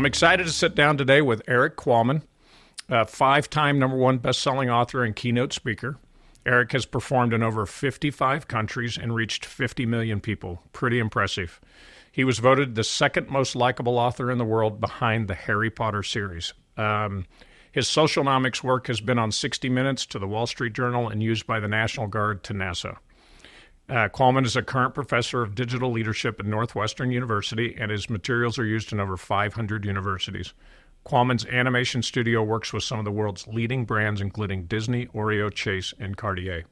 I'm excited to sit down today with Erik Qualman, a 5-time #1 best-selling author and keynote speaker. Erik has performed in over 55 countries and reached 50 million people. Pretty impressive. He was voted the second most likable author in the world behind the Harry Potter series. His socialnomics work has been on 60 Minutes, to the Wall Street Journal, and used by the National Guard to NASA. Qualman is a current professor of digital leadership at Northwestern University, and his materials are used in over 500 universities. Qualman's animation studio works with some of the world's leading brands, including Disney, Oreo, Chase, and Cartier.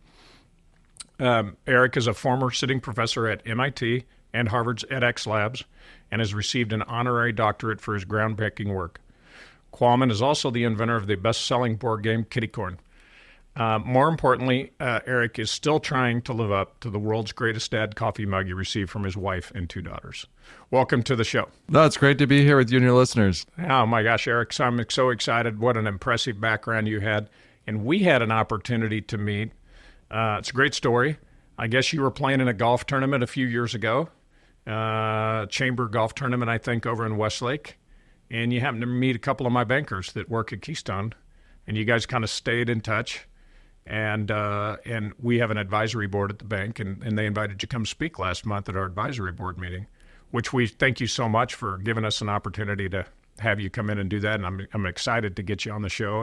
Erik is a former sitting professor at MIT and Harvard's edX Labs, and has received an honorary doctorate for his groundbreaking work. Qualman is also the inventor of the best-selling board game Kitty Corn. More importantly, Erik is still trying to live up to the world's greatest dad coffee mug he received from his wife and 2 daughters. Welcome to the show. No, it's great to be here with you and your listeners. Oh my gosh, Erik, I'm so excited. What an impressive background you had. And we had an opportunity to meet. It's a great story. I guess you were playing in a golf tournament a few years ago, chamber golf tournament, I think, over in Westlake. And you happened to meet a couple of my bankers that work at Keystone. And you guys kind of stayed in touch. And we have an advisory board at the bank, and they invited you to come speak last month at our advisory board meeting, which we thank you so much for giving us an opportunity to have you come in and do that. And I'm excited to get you on the show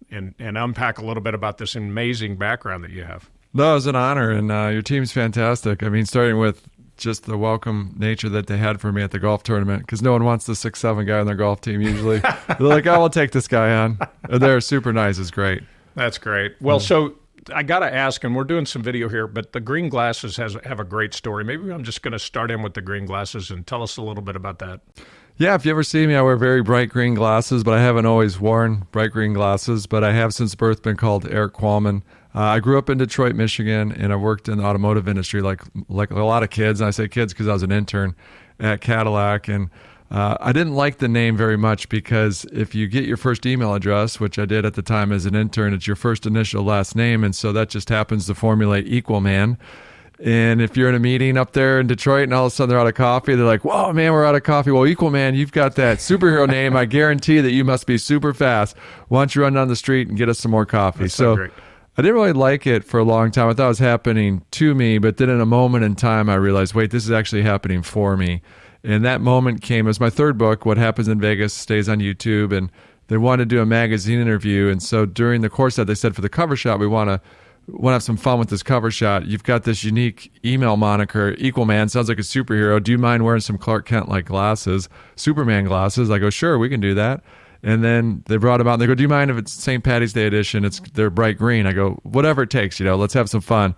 and unpack a little bit about this amazing background that you have. No, it was an honor, and your team's fantastic. I mean, starting with just the welcome nature that they had for me at the golf tournament, because no one wants the 6'7" guy on their golf team usually. They're like, oh, we'll take this guy on. And they're super nice. It's great. That's great. Well, so I got to ask, and we're doing some video here, but the green glasses have a great story. Maybe I'm just going to start in with the green glasses and tell us a little bit about that. Yeah, if you ever see me, I wear very bright green glasses, but I haven't always worn bright green glasses, but I have since birth been called Erik Qualman. I grew up in Detroit, Michigan, and I worked in the automotive industry like a lot of kids. And I say kids because I was an intern at Cadillac, and I didn't like the name very much because if you get your first email address, which I did at the time as an intern, it's your first initial last name, and so that just happens to formulate Equalman. And if you're in a meeting up there in Detroit and all of a sudden they're out of coffee, they're like, whoa, man, we're out of coffee. Well, Equalman, you've got that superhero name. I guarantee that you must be super fast. Why don't you run down the street and get us some more coffee? That's so great. I didn't really like it for a long time. I thought it was happening to me, but then in a moment in time, I realized, wait, this is actually happening for me. And that moment came as my third book, What Happens in Vegas Stays on YouTube, and they wanted to do a magazine interview. And so during the course of that, they said for the cover shot, we want to have some fun with this cover shot. You've got this unique email moniker, Equalman, sounds like a superhero. Do you mind wearing some Clark Kent-like glasses, Superman glasses? I go, sure, we can do that. And then they brought them out, and they go, do you mind if it's St. Patty's Day edition? They're bright green. I go, whatever it takes, let's have some fun.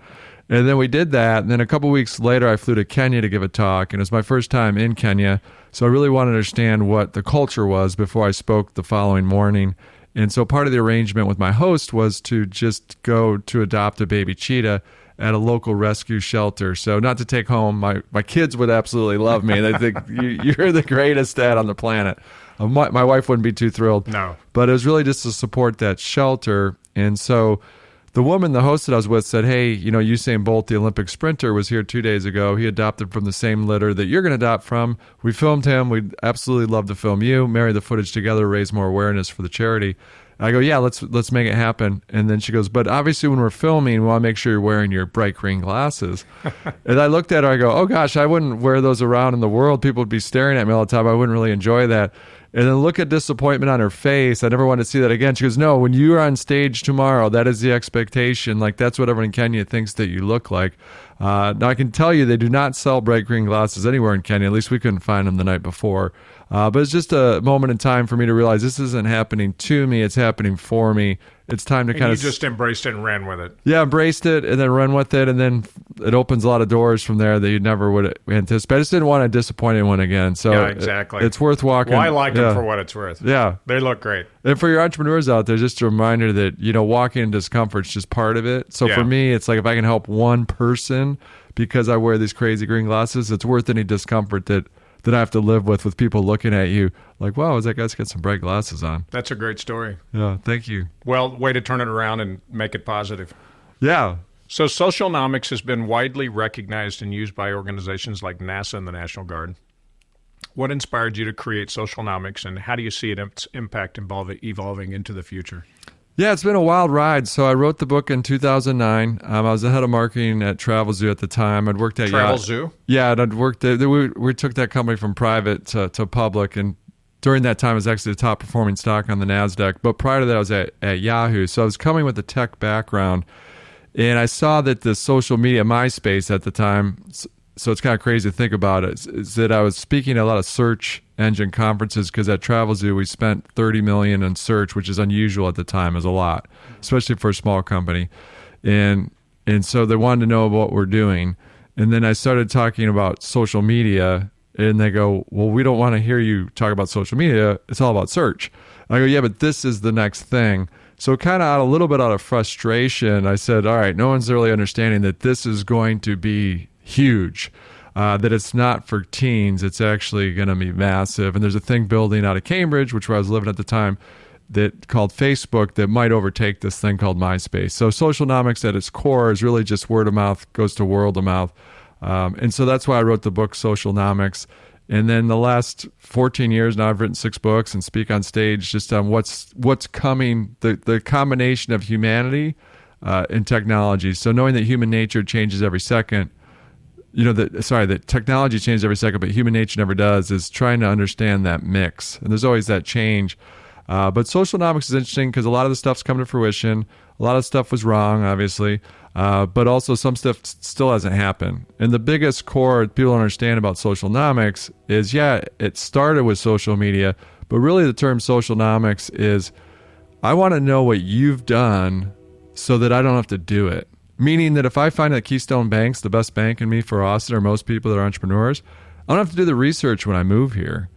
And then we did that, and then a couple weeks later, I flew to Kenya to give a talk, and it was my first time in Kenya, so I really wanted to understand what the culture was before I spoke the following morning. And so part of the arrangement with my host was to just go to adopt a baby cheetah at a local rescue shelter. So not to take home, my kids would absolutely love me. They think, you're the greatest dad on the planet. My wife wouldn't be too thrilled. No. But it was really just to support that shelter. And so the woman, the host that I was with, said, hey, Usain Bolt, the Olympic sprinter, was here 2 days ago. He adopted from the same litter that you're going to adopt from. We filmed him. We'd absolutely love to film you, marry the footage together, raise more awareness for the charity. I go, yeah, let's make it happen. And then she goes, but obviously when we're filming, we want to make sure you're wearing your bright green glasses. And I looked at her, I go, oh gosh, I wouldn't wear those around in the world. People would be staring at me all the time. I wouldn't really enjoy that. And then look at disappointment on her face. I never wanted to see that again. She goes, no, when you're on stage tomorrow, that is the expectation. Like, that's what everyone in Kenya thinks that you look like. Now, I can tell you they do not sell bright green glasses anywhere in Kenya. At least we couldn't find them the night before. But it's just a moment in time for me to realize this isn't happening to me. It's happening for me. It's time to kind of... You just embraced it and ran with it. Yeah, embraced it and then run with it. And then it opens a lot of doors from there that you never would anticipate. I just didn't want to disappoint anyone again. So yeah, exactly. It's worth walking. Well, I like them for what it's worth. Yeah. They look great. And for your entrepreneurs out there, just a reminder that, walking in discomfort is just part of it. So for me, it's like if I can help one person because I wear these crazy green glasses, it's worth any discomfort that I have to live with people looking at you like, wow, that guy's got some bright glasses on. That's a great story. Yeah, thank you. Well, way to turn it around and make it positive. Yeah. So socialnomics has been widely recognized and used by organizations like NASA and the National Guard. What inspired you to create socialnomics, and how do you see its impact evolving into the future? Yeah, it's been a wild ride. So I wrote the book in 2009. I was the head of marketing at Travel Zoo at the time. I'd worked at Travel Zoo? Yeah, and I'd worked there. We took that company from private to public, and during that time, it was actually the top performing stock on the NASDAQ. But prior to that, I was at Yahoo. So I was coming with a tech background, and I saw that the social media, MySpace at the time, so it's kind of crazy to think about it, is that I was speaking at a lot of search engine conferences because at Travel Zoo, we spent $30 million in search, which is unusual at the time, is a lot, especially for a small company. And so they wanted to know what we're doing. And then I started talking about social media, and they go, well, we don't want to hear you talk about social media. It's all about search. I go, yeah, but this is the next thing. So kind of a little bit out of frustration, I said, all right, no one's really understanding that this is going to be huge, that it's not for teens. It's actually going to be massive. And there's a thing building out of Cambridge, which where I was living at the time, that called Facebook that might overtake this thing called MySpace. So socialnomics at its core is really just word of mouth goes to world of mouth. And so that's why I wrote the book Socialnomics. And then the last 14 years now, I've written 6 books and speak on stage just on what's coming, the combination of humanity and technology. So knowing that human nature changes every second, that technology changes every second, but human nature never does, is trying to understand that mix. And there's always that change. But socialnomics is interesting because a lot of the stuff's come to fruition. A lot of stuff was wrong, obviously. But also some stuff still hasn't happened. And the biggest core people don't understand about socialnomics is, it started with social media, but really the term socialnomics is, I want to know what you've done so that I don't have to do it. Meaning that if I find that Keystone Bank's the best bank in me for Austin, or most people that are entrepreneurs, I don't have to do the research when I move here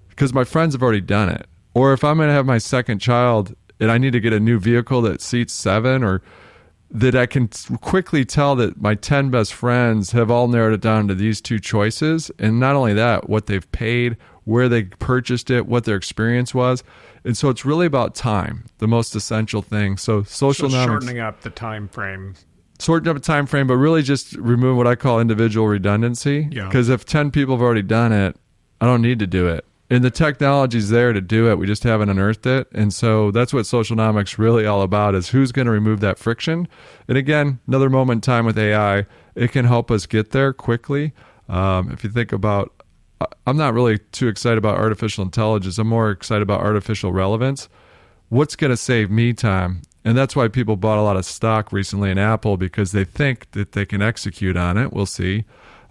because my friends have already done it. Or if I'm going to have my second child and I need to get a new vehicle that seats 7, or that I can quickly tell that my 10 best friends have all narrowed it down to these 2 choices. And not only that, what they've paid, where they purchased it, what their experience was. And so it's really about time, the most essential thing. So socialnomics, shortening up the time frame. Shortening up a time frame, but really just remove what I call individual redundancy. Because if 10 people have already done it, I don't need to do it. And the technology's there to do it. We just haven't unearthed it. And so that's what socialnomics really all about, is who's going to remove that friction. And again, another moment in time with AI, it can help us get there quickly. If you think about, I'm not really too excited about artificial intelligence. I'm more excited about artificial relevance. What's going to save me time? And that's why people bought a lot of stock recently in Apple, because they think that they can execute on it. We'll see.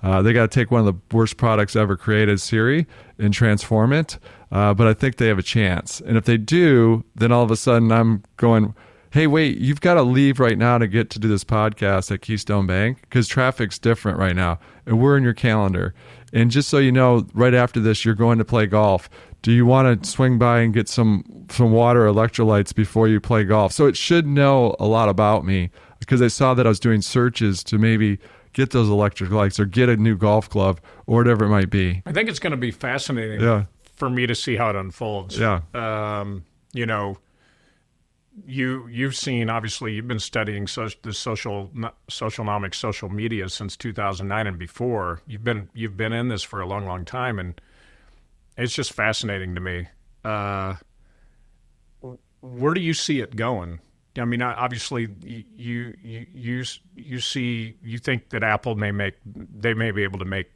They got to take one of the worst products ever created, Siri, and transform it. But I think they have a chance. And if they do, then all of a sudden I'm going, hey, wait, you've got to leave right now to get to do this podcast at Keystone Bank because traffic's different right now. And we're in your calendar. And just so you know, right after this, you're going to play golf. Do you want to swing by and get some water or electrolytes before you play golf? So it should know a lot about me because I saw that I was doing searches to maybe get those electrolytes or get a new golf glove or whatever it might be. I think it's going to be fascinating for me to see how it unfolds. Yeah. You've seen, obviously, you've been studying the socialnomics, social media since 2009 and before. You've been in this for a long, long time, and it's just fascinating to me. Where do you see it going? I mean, obviously, you think that Apple may be able to make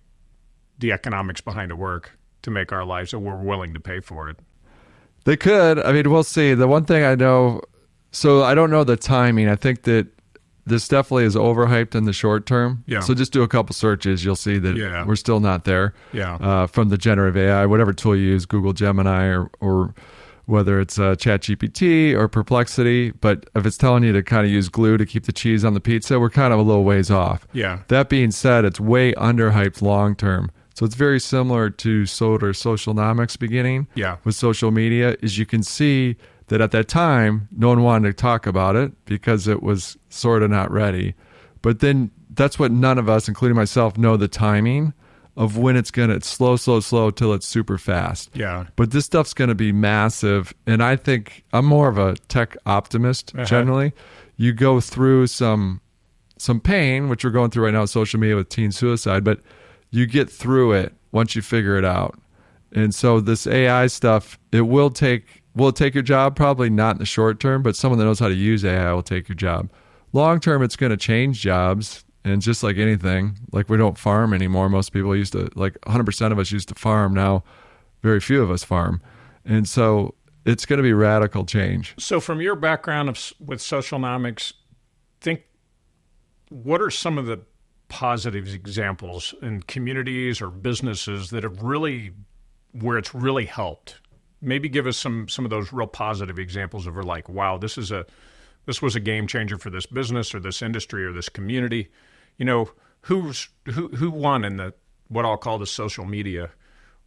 the economics behind it work to make our lives, so we're willing to pay for it. They could. I mean, we'll see. The one thing I know, so I don't know the timing. I think that this definitely is overhyped in the short term. Yeah. So just do a couple searches. You'll see that we're still not there. Yeah. From the generative AI, whatever tool you use, Google Gemini or whether it's ChatGPT or Perplexity. But if it's telling you to kind of use glue to keep the cheese on the pizza, we're kind of a little ways off. Yeah. That being said, it's way underhyped long term. So it's very similar to socialnomics beginning with social media, is you can see that at that time, no one wanted to talk about it because it was sort of not ready. But then that's what none of us, including myself, know the timing of when it's going to slow till it's super fast. Yeah. But this stuff's going to be massive. And I think I'm more of a tech optimist generally. You go through some pain, which we're going through right now with social media with teen suicide, but you get through it once you figure it out. And so this AI stuff, will it take your job? Probably not in the short term, but someone that knows how to use AI will take your job. Long term, it's going to change jobs. And just like anything, like we don't farm anymore. Most people used to, like 100% of us used to farm. Now, very few of us farm. And so it's going to be radical change. So from your background with socialnomics, what are some of the positive examples in communities or businesses that have where it's really helped? Maybe give us some of those real positive examples of like, wow, this was a game changer for this business or this industry or this community. Who won in what I'll call the social media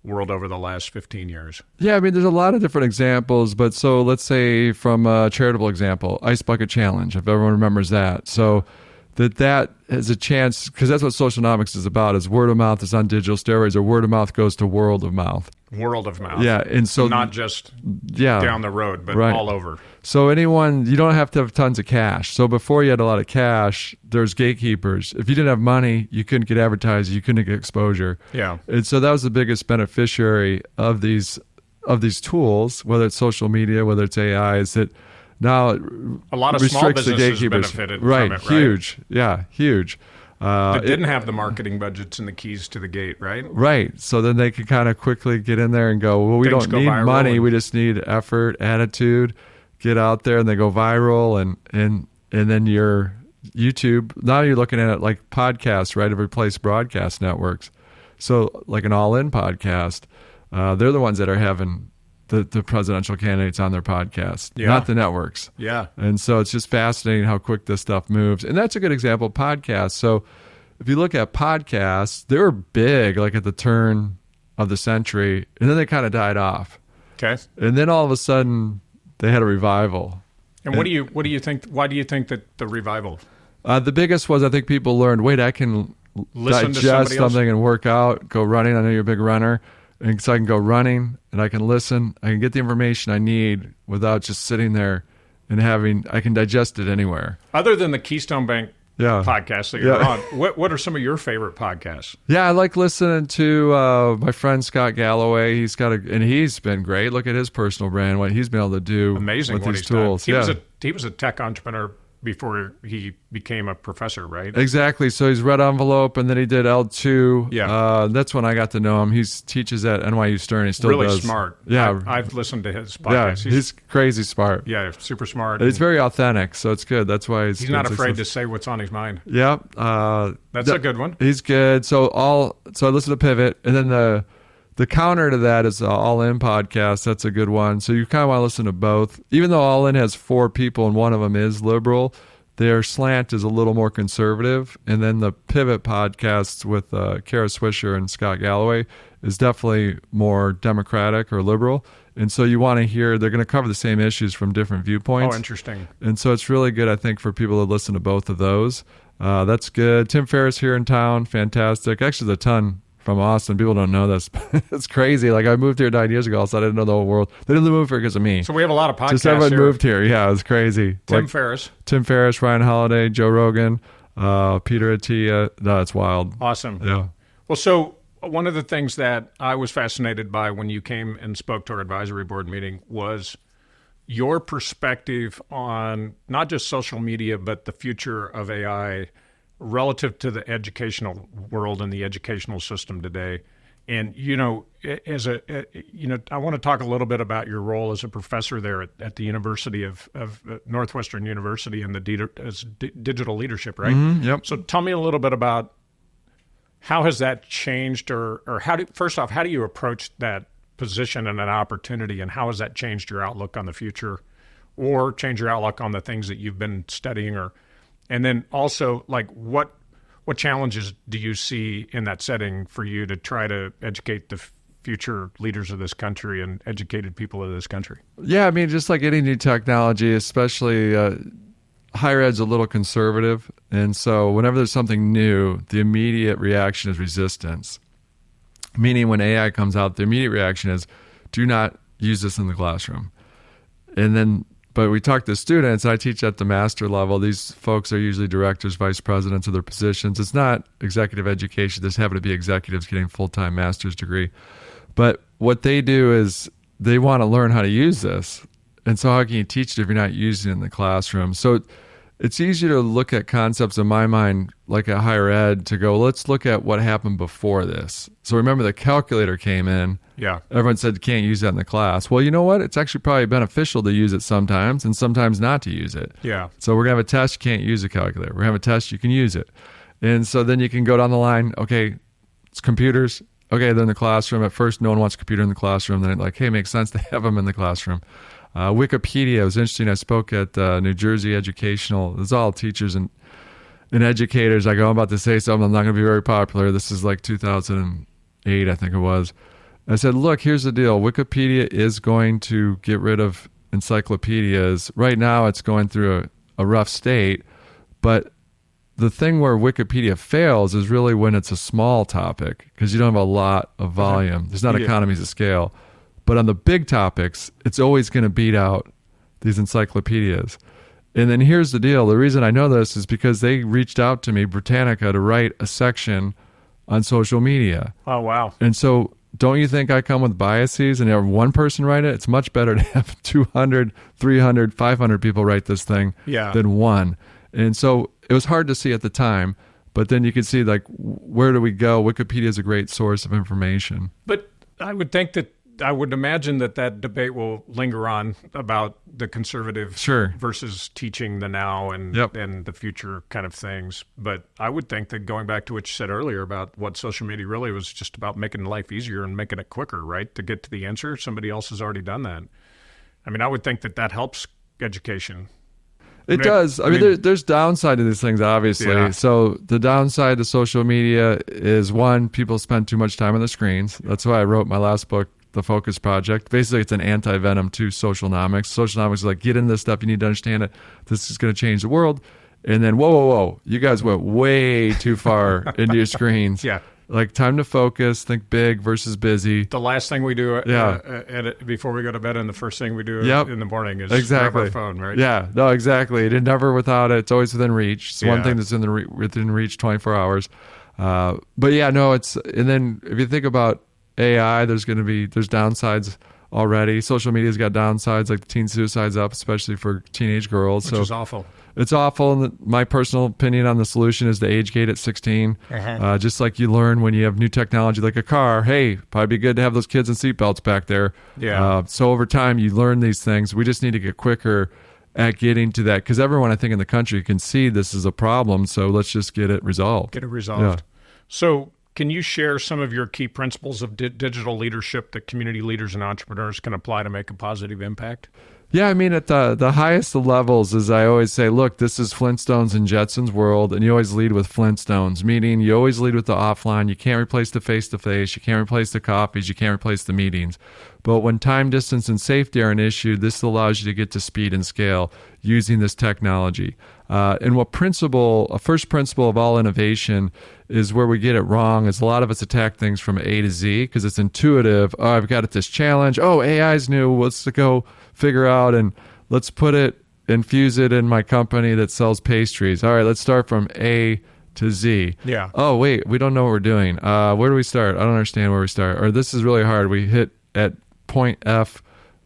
world over the last 15 years? Yeah, I mean, there's a lot of different examples, but so let's say from a charitable example, Ice Bucket Challenge, if everyone remembers that. So that has a chance, because that's what socialnomics is about, is word of mouth is on digital steroids, or word of mouth goes to world of mouth. World of mouth. Yeah, and so not just down the road, but all over. So you don't have to have tons of cash. So before you had a lot of cash, there's gatekeepers. If you didn't have money, you couldn't get advertised, you couldn't get exposure. Yeah. And so that was the biggest beneficiary of these tools, whether it's social media, whether it's AI, is that now a lot of small businesses benefited from it, right? Huge. Yeah, huge. That didn't have the marketing budgets and the keys to the gate, right? Right. So then they could kind of quickly get in there and go, well, we don't need money. We just need effort, attitude, get out there, and they go viral. And then your YouTube, now you're looking at it like podcasts, right? To replace broadcast networks. So like an all-in podcast, they're the ones that are having the presidential candidates on their podcast, not the networks. Yeah. And so it's just fascinating how quick this stuff moves. And that's a good example of podcasts. So if you look at podcasts, they were big like at the turn of the century, and then they kind of died off. Okay. And then all of a sudden they had a revival. And what do you think, why do you think that the revival? The biggest was, I think people learned, wait, I can digest something and work out, go running. I know you're a big runner. And so I can go running and I can listen. I can get the information I need without just sitting there and I can digest it anywhere. Other than the Keystone Bank podcast that you're on, what are some of your favorite podcasts? Yeah, I like listening to my friend Scott Galloway. He's been great. Look at his personal brand, what he's been able to do with these tools. He was a tech entrepreneur before he became a professor, right? Exactly. So he's Red Envelope, and then he did L2. Yeah. That's when I got to know him. He teaches at NYU Stern. He still really does. Smart. Yeah. I've listened to his podcast. Yeah, he's crazy smart. Yeah, super smart. He's very authentic, so it's good. That's why he's not afraid to say what's on his mind. Yeah. That's a good one. He's good. So I listen to Pivot, and then the counter to that is the All In podcast. That's a good one. So you kind of want to listen to both. Even though All In has 4 people and one of them is liberal, their slant is a little more conservative. And then the Pivot podcast with Kara Swisher and Scott Galloway is definitely more democratic or liberal. And so you want to hear, they're going to cover the same issues from different viewpoints. Oh, interesting. And so it's really good, I think, for people to listen to both of those. That's good. Tim Ferriss here in town, fantastic. Actually, there's a ton from Austin. People don't know this. It's crazy. Like I moved here 9 years ago, so I didn't know the whole world. They didn't move here because of me. So we have a lot of podcasts. Just everyone here. moved here. Yeah, it was crazy. Tim Ferriss, Ryan Holiday, Joe Rogan, Peter Attia. No, it's wild. Awesome. Yeah. Well, so one of the things that I was fascinated by when you came and spoke to our advisory board meeting was your perspective on not just social media, but the future of AI relative to the educational world and the educational system today. And, I want to talk a little bit about your role as a professor there at the University of Northwestern University in as digital leadership, right? Mm-hmm, yep. So tell me a little bit about how has that changed or first off, how do you approach that position and an opportunity, and how has that changed your outlook on the future or change your outlook on the things that you've been studying and then also, like, what challenges do you see in that setting for you to try to educate the future leaders of this country and educated people of this country? Yeah, I mean, just like any new technology, especially higher ed's a little conservative. And so whenever there's something new, the immediate reaction is resistance. Meaning when AI comes out, the immediate reaction is, do not use this in the classroom. But we talk to students, I teach at the master level. These folks are usually directors, vice presidents of their positions. It's not executive education. There's happen to be executives getting full-time master's degree. But what they do is they want to learn how to use this. And so how can you teach it if you're not using it in the classroom? So it's easier to look at concepts in my mind, like at higher ed, to go, let's look at what happened before this. So remember the calculator came in. Yeah. Everyone said you can't use that in the class. Well, you know what? It's actually probably beneficial to use it sometimes and sometimes not to use it. Yeah. So we're going to have a test, you can't use a calculator. We're going to have a test, you can use it. And so then you can go down the line, okay, it's computers. Okay, they're in the classroom. At first, no one wants a computer in the classroom. Then like, hey, it makes sense to have them in the classroom. Wikipedia was interesting. I spoke at New Jersey Educational. It's all teachers and educators. I go, I'm about to say something. I'm not going to be very popular. This is like 2008, I think it was. I said, look, here's the deal. Wikipedia is going to get rid of encyclopedias. Right now, it's going through a rough state. But the thing where Wikipedia fails is really when it's a small topic because you don't have a lot of volume. There's not economies of scale. But on the big topics, it's always going to beat out these encyclopedias. And then here's the deal. The reason I know this is because they reached out to me, Britannica, to write a section on social media. Oh, wow. And so don't you think I come with biases and have one person write it? It's much better to have 200, 300, 500 people write this thing than one. And so it was hard to see at the time. But then you can see, like, where do we go? Wikipedia is a great source of information. But I would imagine that debate will linger on about the conservative versus teaching the now and the future kind of things. But I would think that going back to what you said earlier about what social media really was just about making life easier and making it quicker, right? To get to the answer, somebody else has already done that. I mean, I would think that helps education. It does. I mean, there's downside to these things, obviously. Yeah. So the downside to social media is, one, people spend too much time on the screens. That's why I wrote my last book, The Focus Project. Basically, it's an anti-venom to socialnomics. Socialnomics is like, get into this stuff. You need to understand it. This is going to change the world. And then, whoa. You guys went way too far into your screens. Yeah. Like, time to focus, think big versus busy. The last thing we do before we go to bed and the first thing we do in the morning is grab our phone, right? Yeah, no, exactly. It's never without it. It's always within reach. It's one thing that's within reach 24 hours. But yeah, no, and then if you think about AI, there's downsides already. Social media's got downsides, like the teen suicide's up, especially for teenage girls. Which is awful. It's awful. And my personal opinion on the solution is the age gate at 16. Just like you learn when you have new technology like a car, hey, probably be good to have those kids in seatbelts back there. Yeah. So over time, you learn these things. We just need to get quicker at getting to that because everyone, I think, in the country can see this is a problem. So let's just get it resolved. Yeah. So can you share some of your key principles of digital leadership that community leaders and entrepreneurs can apply to make a positive impact? Yeah, I mean, at the highest of levels, as I always say, look, this is Flintstones and Jetsons world, and you always lead with Flintstones, meaning you always lead with the offline. You can't replace the face-to-face. You can't replace the coffees. You can't replace the meetings. But when time, distance, and safety are an issue, this allows you to get to speed and scale using this technology. And a first principle of all innovation is where we get it wrong is a lot of us attack things from A to Z because it's intuitive. Oh, I've got this challenge. Oh, AI's new. Let's go figure out and let's infuse it in my company that sells pastries. All right, let's start from A to Z. Yeah. Oh, wait, we don't know what we're doing. Where do we start? I don't understand where we start. Or this is really hard. We hit at point F.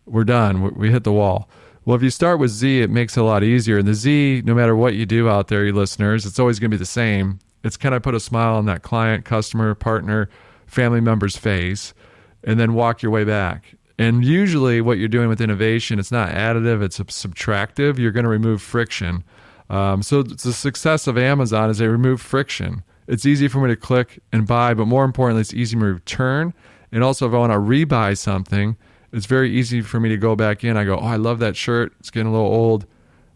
We're done. We hit the wall. Well, if you start with Z, it makes it a lot easier. And the Z, no matter what you do out there, you listeners, it's always going to be the same. It's kind of put a smile on that client, customer, partner, family member's face, and then walk your way back. And usually what you're doing with innovation, it's not additive, it's subtractive. You're going to remove friction. So the success of Amazon is they remove friction. It's easy for me to click and buy, but more importantly, it's easy for me to return. And also if I want to rebuy something, it's very easy for me to go back in. I go, oh, I love that shirt. It's getting a little old.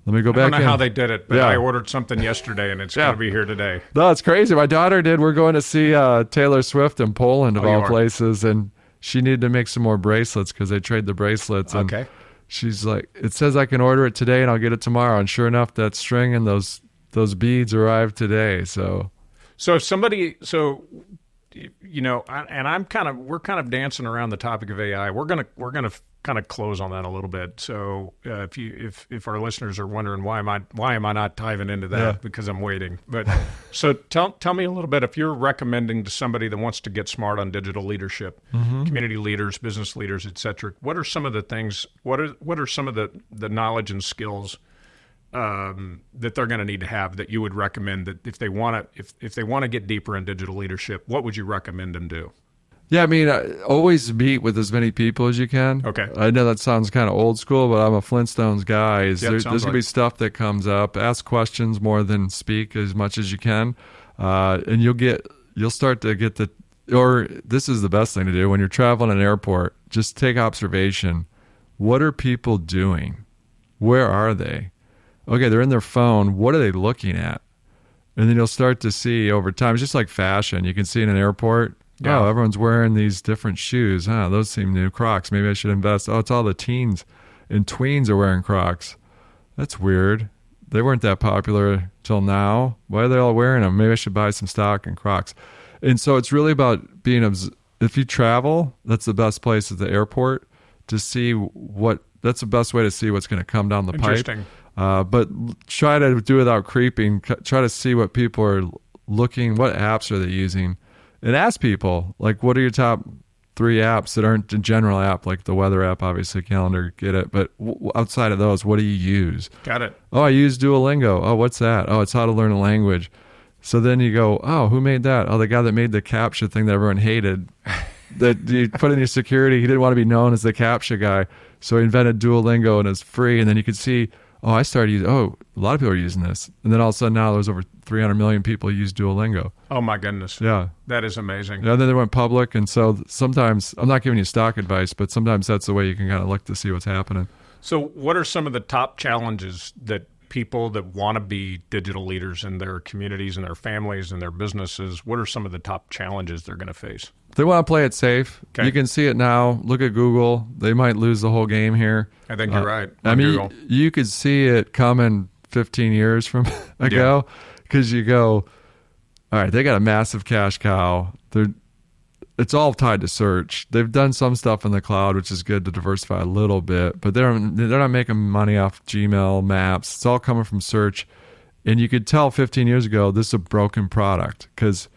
Let me go back in. I don't know how they did it, but I ordered something yesterday, and it's going to be here today. No, it's crazy. My daughter did. We're going to see Taylor Swift in Poland, of all places, and she needed to make some more bracelets because they trade the bracelets. And she's like, it says I can order it today, and I'll get it tomorrow. And sure enough, that string and those beads arrived today. So if somebody... we're kind of dancing around the topic of AI. We're gonna kind of close on that a little bit. So if our listeners are wondering why am I not diving into that, because I'm waiting. But so tell me a little bit, if you're recommending to somebody that wants to get smart on digital leadership, community leaders, business leaders, et cetera, what are some of the things? What are some of the knowledge and skills that they're going to need to have that you would recommend, that if they want to get deeper in digital leadership, what would you recommend them do? Yeah, I mean, always meet with as many people as you can. Okay. I know that sounds kind of old school, but I'm a Flintstones guy. There's going to be stuff that comes up. Ask questions more than speak as much as you can, and you'll start to get or this is the best thing to do when you're traveling in an airport. Just take observation. What are people doing? Where are they? Okay, they're in their phone. What are they looking at? And then you'll start to see over time. It's just like fashion. You can see in an airport. Yeah. Oh, everyone's wearing these different shoes. Those seem new. Crocs. Maybe I should invest. Oh, it's all the teens and tweens are wearing Crocs. That's weird. They weren't that popular till now. Why are they all wearing them? Maybe I should buy some stock in Crocs. And so it's really about if you travel, that's the best place at the airport to see that's the best way to see what's going to come down the pipe. Interesting. But try to do it without creeping. Try to see what people are looking, what apps are they using. And ask people, like, what are your top 3 apps that aren't a general app, like the weather app, obviously, calendar, get it. But outside of those, what do you use? Got it. Oh, I use Duolingo. Oh, what's that? Oh, it's how to learn a language. So then you go, oh, who made that? Oh, the guy that made the CAPTCHA thing that everyone hated. That you put in your security. He didn't want to be known as the CAPTCHA guy. So he invented Duolingo, and it's free. And then you could see, I started using, a lot of people are using this. And then all of a sudden now there's over 300 million people use Duolingo. Oh, my goodness. Yeah. That is amazing. Yeah, then they went public. And so sometimes, I'm not giving you stock advice, but sometimes that's the way you can kind of look to see what's happening. So what are some of the top challenges that people that want to be digital leaders in their communities and their families and their businesses, what are some of the top challenges they're going to face? They want to play it safe. Okay. You can see it now. Look at Google. They might lose the whole game here. I think you're right. I mean, you could see it coming 15 years from ago, because you go, all right, they got a massive cash cow. It's all tied to search. They've done some stuff in the cloud, which is good to diversify a little bit, but they're not making money off Gmail, Maps. It's all coming from search. And you could tell 15 years ago, this is a broken product, because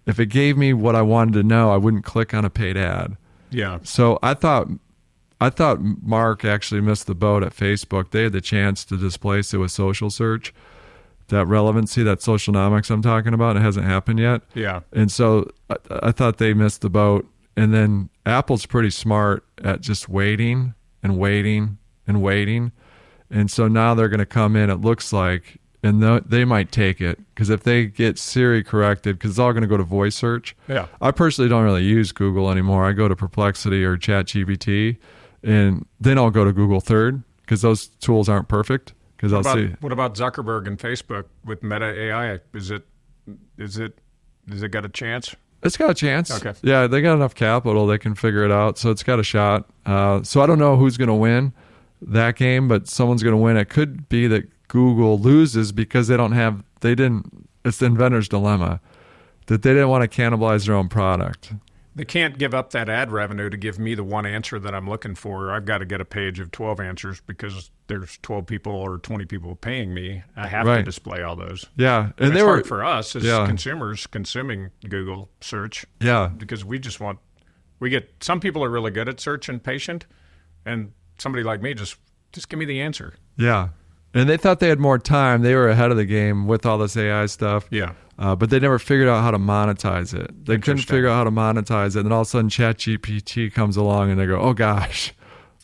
if it gave me what I wanted to know, I wouldn't click on a paid ad. Yeah. So I thought Mark actually missed the boat at Facebook. They had the chance to displace it with social search. That relevancy, that socialnomics I'm talking about, it hasn't happened yet. Yeah. And so I thought they missed the boat. And then Apple's pretty smart at just waiting and waiting and waiting. And so now they're going to come in, it looks like, and they might take it, because if they get Siri corrected, because it's all going to go to voice search. Yeah. I personally don't really use Google anymore. I go to Perplexity or ChatGPT, and then I'll go to Google third, because those tools aren't perfect. Because I'll see. What about Zuckerberg and Facebook with Meta AI? Is it got a chance? It's got a chance. Okay. Yeah, they got enough capital. They can figure it out. So it's got a shot. So I don't know who's going to win that game, but someone's going to win. It could be that Google loses because it's the inventor's dilemma, that they didn't want to cannibalize their own product. They can't give up that ad revenue to give me the one answer that I'm looking for. I've got to get a page of 12 answers because there's 12 people or 20 people paying me. I have to display all those. Yeah. And it's hard for us as consumers consuming Google search. Yeah. Because some people are really good at search and patient, and somebody like me just give me the answer. Yeah. And they thought they had more time. They were ahead of the game with all this AI stuff. Yeah. But they never figured out how to monetize it. They couldn't figure out how to monetize it. And then all of a sudden ChatGPT comes along and they go, oh gosh,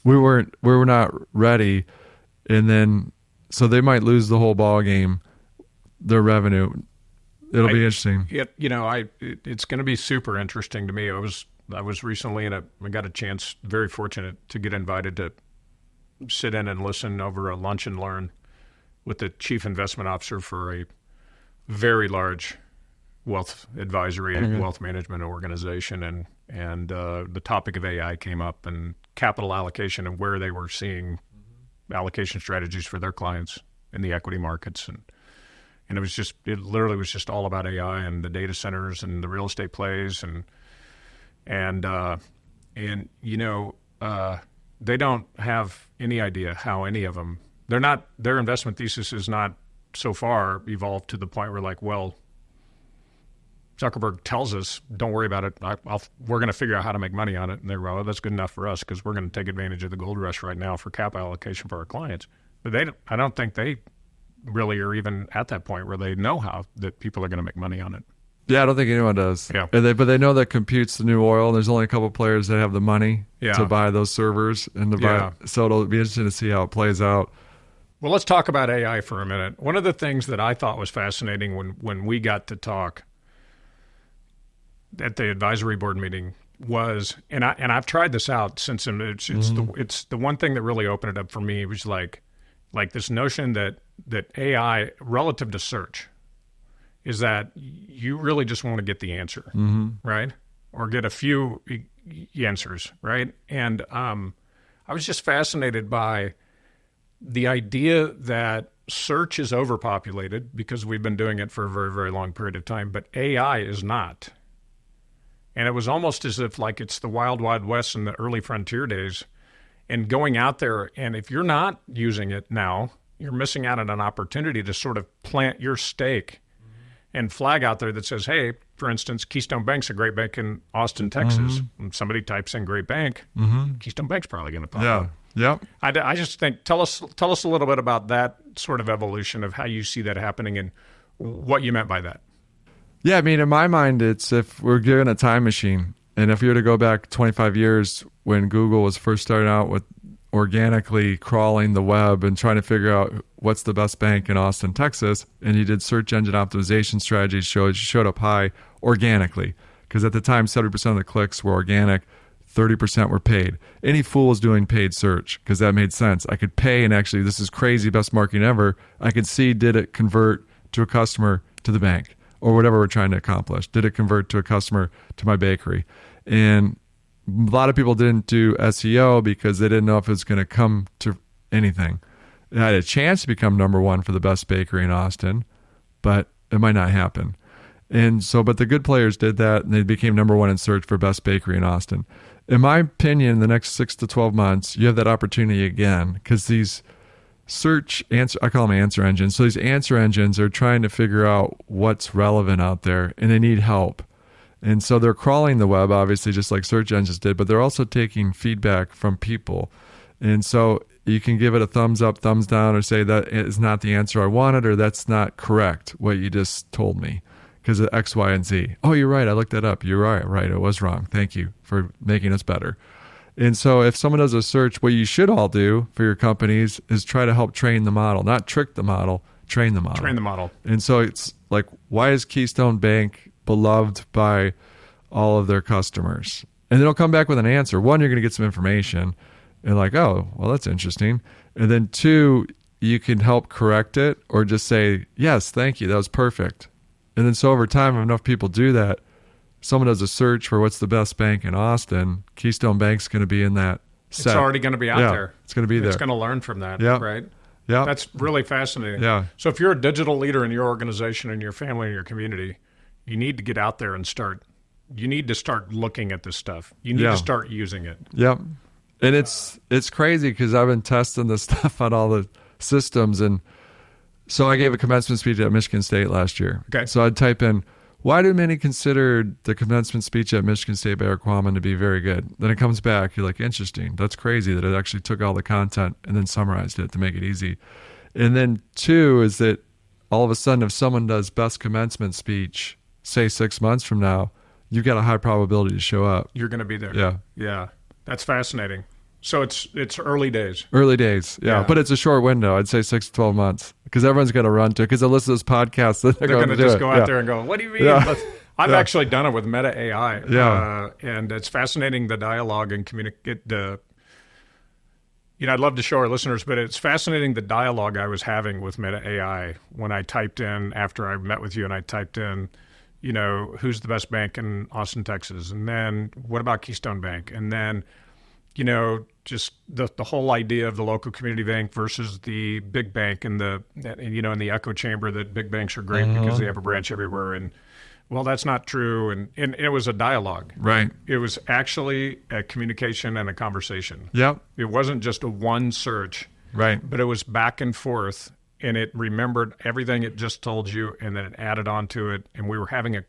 we were not ready. And then, so they might lose the whole ball game, their revenue. It'll be interesting. It's going to be super interesting to me. I was recently I got a chance, very fortunate to get invited to sit in and listen over a lunch and learn with the chief investment officer for a very large wealth advisory and wealth management organization, and the topic of AI came up, and capital allocation, and where they were seeing allocation strategies for their clients in the equity markets, and it literally was just all about AI and the data centers and the real estate plays, and they don't have any idea how any of them, their investment thesis is not so far evolved to the point where like, well, Zuckerberg tells us, don't worry about it. We're going to figure out how to make money on it. And they're, well, that's good enough for us because we're going to take advantage of the gold rush right now for capital allocation for our clients. But I don't think they really are even at that point where they know how that people are going to make money on it. Yeah, I don't think anyone does. Yeah. But they know that compute's the new oil. And there's only a couple of players that have the money to buy those servers and to buy. So it'll be interesting to see how it plays out. Well, let's talk about AI for a minute. One of the things that I thought was fascinating when we got to talk at the advisory board meeting was, and I've tried this out since it's the one thing that really opened it up for me was like this notion that AI relative to search is that you really just want to get the answer, right? Or get a few answers, right? And I was just fascinated by the idea that search is overpopulated because we've been doing it for a very, very long period of time, but AI is not. And it was almost as if like it's the wild, wild west in the early frontier days. And going out there, and if you're not using it now, you're missing out on an opportunity to sort of plant your stake and flag out there that says, hey, for instance, Keystone Bank's a great bank in Austin, Texas. When somebody types in great bank, Keystone Bank's probably going to pop up. Yep. I just think, tell us a little bit about that sort of evolution of how you see that happening and what you meant by that. Yeah, I mean, in my mind, it's if we're given a time machine, and if you were to go back 25 years when Google was first starting out with organically crawling the web and trying to figure out what's the best bank in Austin, Texas, and you did search engine optimization strategies, showed up high organically, because at the time, 70% of the clicks were organic, 30% were paid. Any fool is doing paid search because that made sense. I could pay, and actually, this is crazy, best marketing ever. I could see, did it convert to a customer to the bank? Or whatever we're trying to accomplish. Did it convert to a customer to my bakery? And a lot of people didn't do SEO because they didn't know if it was going to come to anything. It had a chance to become number one for the best bakery in Austin, but it might not happen. And so, but the good players did that, and they became number one in search for best bakery in Austin. In my opinion, in the next 6 to 12 months, you have that opportunity again because these I call them answer engines. So these answer engines are trying to figure out what's relevant out there, and they need help. And so they're crawling the web, obviously, just like search engines did, but they're also taking feedback from people. And so you can give it a thumbs up, thumbs down, or say that is not the answer I wanted, or that's not correct, what you just told me, because of X, Y, and Z. Oh, you're right. I looked that up. You're right. It was wrong. Thank you for making us better. And so if someone does a search, what you should all do for your companies is try to help train the model, not trick the model, train the model. Train the model. And so it's like, why is Keystone Bank beloved by all of their customers? And then it'll come back with an answer. One, you're going to get some information and like, oh, well, that's interesting. And then two, you can help correct it or just say, yes, thank you. That was perfect. And then so over time, if enough people do that, someone does a search for what's the best bank in Austin, Keystone Bank's going to be in that set. It's already going to be out there. It's going to be there. It's going to learn from that, right? Yeah. That's really fascinating. Yeah. So if you're a digital leader in your organization and your family and your community, you need to get out there and you need to start looking at this stuff. You need to start using it. Yep. And it's crazy because I've been testing this stuff on all the systems. And so I gave a commencement speech at Michigan State last year. Okay. So I'd type in, why do many consider the commencement speech at Michigan State by Erik Qualman to be very good? Then it comes back. You're like, interesting. That's crazy that it actually took all the content and then summarized it to make it easy. And then two is that all of a sudden, if someone does best commencement speech, say 6 months from now, you've got a high probability to show up. You're going to be there. Yeah. Yeah. That's fascinating. So it's early days. Early days, yeah. But it's a short window. I'd say 6 to 12 months because everyone's going to run to it because they listen to this podcast. They're going to just go out there and go, what do you mean? Yeah. I've actually done it with Meta AI. Yeah. And it's fascinating the dialogue and communicate I'd love to show our listeners, but it's fascinating the dialogue I was having with Meta AI when I typed in, after I met with you and I typed in, who's the best bank in Austin, Texas? And then what about Keystone Bank? And then, just the whole idea of the local community bank versus the big bank and in the echo chamber that big banks are great because they have a branch everywhere. And well, that's not true. And it was a dialogue. Right. It was actually a communication and a conversation. Yep. It wasn't just a one search, Right. but it was back and forth, and it remembered everything it just told you, and then it added on to it, and we were having a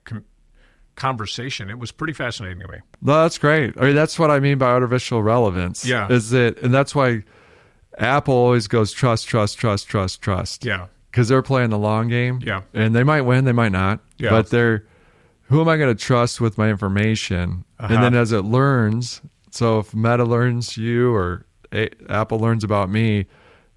conversation. It was pretty fascinating to me. No, that's great. I mean, that's what I mean by artificial relevance. Yeah. And that's why Apple always goes trust, trust, trust, trust, trust. Yeah. Because they're playing the long game. Yeah. And they might win, they might not. Yeah. But who am I going to trust with my information? And then as it learns, so if Meta learns you or Apple learns about me,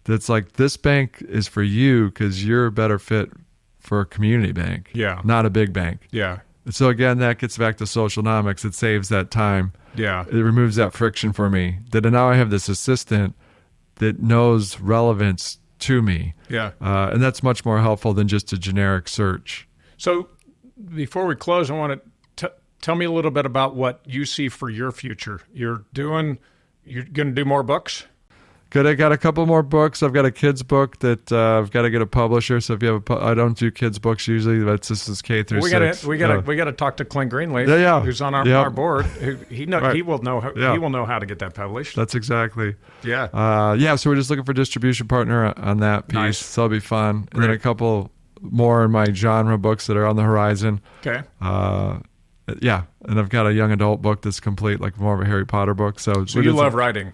that's like, this bank is for you because you're a better fit for a community bank. Yeah. Not a big bank. Yeah. So again, that gets back to socialnomics. It saves that time. Yeah. It removes that friction for me. That now I have this assistant that knows relevance to me. Yeah. And that's much more helpful than just a generic search. So before we close, I want to tell me a little bit about what you see for your future. You're going to do more books? Good. I got a couple more books. I've got a kids book that I've got to get a publisher. So if you have I don't do kids books usually, but this is K through 6. We got to talk to Clint Greenleaf, Yeah. who's on our board. He will know how to get that published. That's exactly. Yeah. So we're just looking for a distribution partner on that piece. Nice. So it'll be fun. Great. And then a couple more in my genre books that are on the horizon. Okay. And I've got a young adult book that's complete, like more of a Harry Potter book. So you love writing?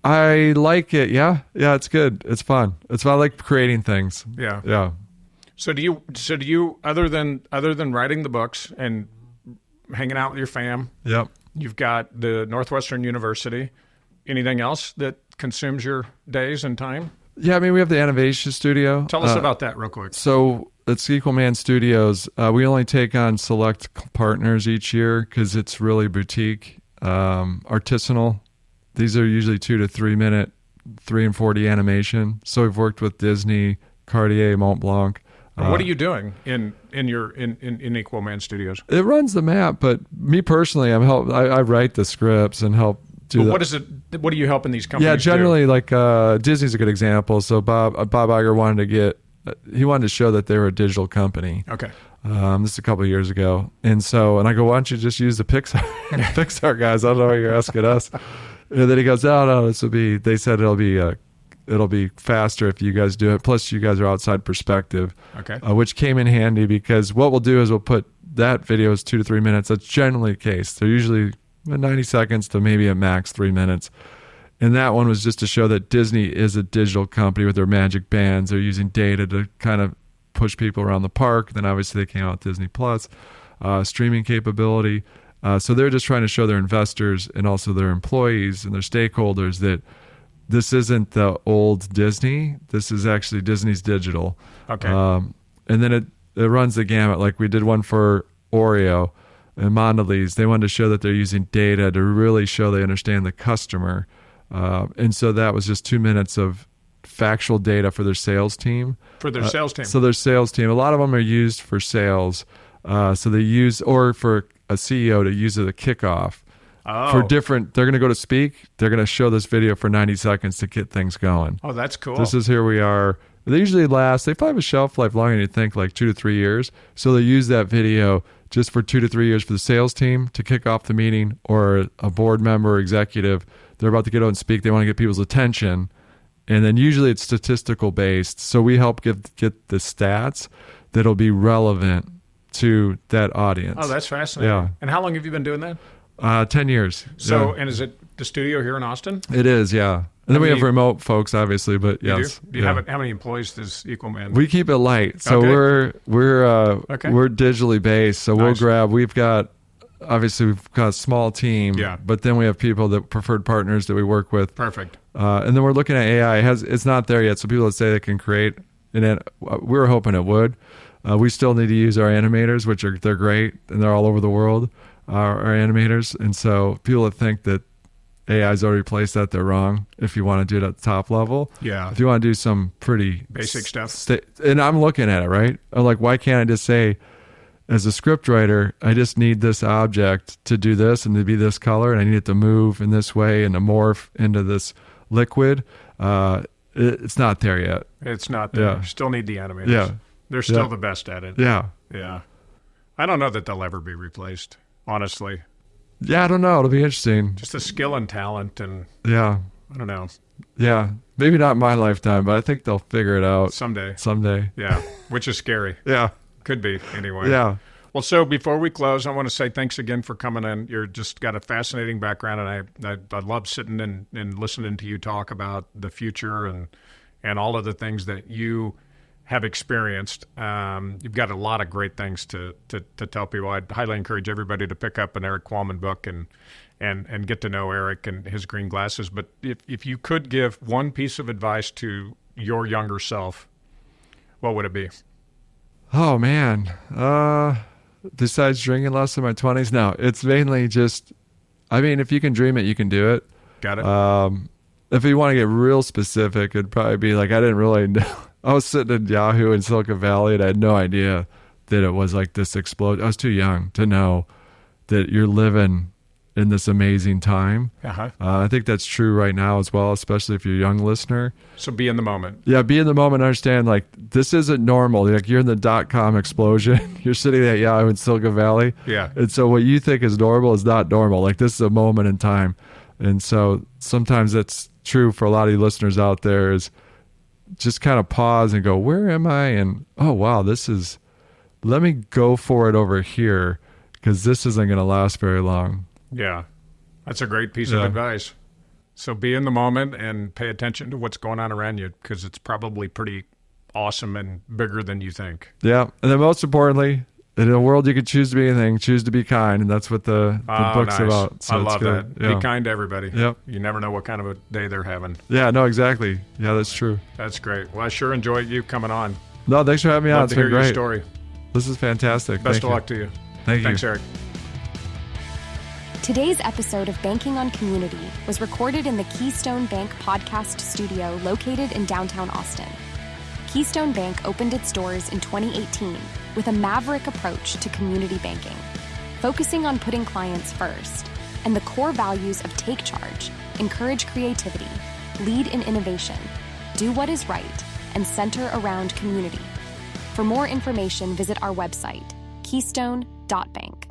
I like it. Yeah, it's good. It's fun. I like creating things. Yeah. So do you other than writing the books and hanging out with your fam? Yep. You've got the Northwestern University. Anything else that consumes your days and time? Yeah, I mean, we have the Innovation Studio. Tell us about that real quick. So it's Equalman Studios. We only take on select partners each year because it's really boutique, artisanal. These are usually 2 to 3 minute, 3 and 4D animation. So we've worked with Disney, Cartier, Montblanc. What are you doing in Equalman Studios? It runs the map, but me personally, I write the scripts and help do but that. what is it? What do you help in these companies? Yeah, generally, like Disney's a good example. So Bob Iger wanted to show that they were a digital company. Okay. This is a couple of years ago, and I go, why don't you just use the Pixar guys? I don't know why you're asking us. And then he goes, no, they said it'll be faster if you guys do it. Plus, you guys are outside perspective, okay, which came in handy because what we'll do is we'll put that video is 2 to 3 minutes. That's generally the case. They're usually 90 seconds to maybe at max 3 minutes. And that one was just to show that Disney is a digital company with their magic bands. They're using data to kind of push people around the park. Then obviously they came out with Disney Plus, streaming capability. So they're just trying to show their investors and also their employees and their stakeholders that this isn't the old Disney. This is actually Disney's digital. Okay. And then it runs the gamut. Like we did one for Oreo and Mondelez. They wanted to show that they're using data to really show they understand the customer. And so that was just 2 minutes of factual data for their sales team. For their sales team. So their sales team, a lot of them are used for sales. So they use, or for a CEO to use it as a kickoff. For different, they're going to go to speak. They're going to show this video for 90 seconds to get things going. Oh, that's cool. This is here we are. They usually last, they probably have a shelf life longer than you think, like 2 to 3 years. So they use that video just for 2 to 3 years for the sales team to kick off the meeting, or a board member or executive. They're about to get out and speak. They want to get people's attention. And then usually it's statistical based. So we help get the stats that'll be relevant to that audience. Oh, that's fascinating. Yeah. And how long have you been doing that? 10 years. So, yeah. And is it the studio here in Austin? It is, yeah. And then we have remote folks, obviously, but yes. Do you have how many employees does Equalman? We keep it light. So Okay. we're digitally based. So Nice. we've got a small team, Yeah. but then we have people that preferred partners that we work with. Perfect. And then we're looking at AI. It's not there yet. So people that say they can create, and then we were hoping it would. We still need to use our animators, they're great, and they're all over the world, our animators. And so people that think that AI's already replaced that, they're wrong. If you want to do it at the top level. Yeah. If you want to do some pretty Basic stuff. And I'm looking at it, right? I'm like, why can't I just say, as a script writer, I just need this object to do this and to be this color, and I need it to move in this way and to morph into this liquid. It's not there yet. It's not there. Yeah. Still need the animators. Yeah. They're still the best at it. Yeah. Yeah. I don't know that they'll ever be replaced, honestly. Yeah, I don't know. It'll be interesting. Just the skill and talent, and Yeah. I don't know. Yeah. Maybe not in my lifetime, but I think they'll figure it out Someday. Yeah, which is scary. Yeah. Could be, anyway. Yeah. Well, so before we close, I want to say thanks again for coming in. You're just got a fascinating background, and I love sitting and listening to you talk about the future and all of the things that you have experienced. You've got a lot of great things to tell people. I'd highly encourage everybody to pick up an Erik Qualman book and get to know Erik and his green glasses. But if you could give one piece of advice to your younger self, what would it be? Oh, man. Besides drinking less in my 20s? No, it's mainly just, I mean, if you can dream it, you can do it. Got it. If you want to get real specific, it'd probably be like, I didn't really know. I was sitting in Yahoo in Silicon Valley, and I had no idea that it was like this explosion. I was too young to know that you're living in this amazing time. Uh-huh. I think that's true right now as well, especially if you're a young listener. So be in the moment. Yeah, be in the moment. Understand, like, this isn't normal. Like, you're in the .com explosion. You're sitting at Yahoo in Silicon Valley. Yeah. And so what you think is normal is not normal. Like, this is a moment in time. And so sometimes that's true for a lot of you listeners out there, is just kind of pause and go, where am I? And, oh, wow, let me go for it over here, because this isn't going to last very long. Yeah, that's a great piece of advice. So be in the moment and pay attention to what's going on around you, because it's probably pretty awesome and bigger than you think. Yeah, and then most importantly, in a world you can choose to be anything, choose to be kind, and that's what the book's about. So I love that. Yeah. Be kind to everybody. Yep. You never know what kind of a day they're having. Yeah, no, exactly. Yeah, that's true. That's great. Well, I sure enjoyed you coming on. No, thanks for having me on. Love It's to hear been great. your story. This is fantastic. Best Thank of you. luck to you. Thanks, Erik. Today's episode of Banking on Community was recorded in the Keystone Bank podcast studio located in downtown Austin. Keystone Bank opened its doors in 2018 with a maverick approach to community banking, focusing on putting clients first, and the core values of take charge, encourage creativity, lead in innovation, do what is right, and center around community. For more information, visit our website, keystone.bank.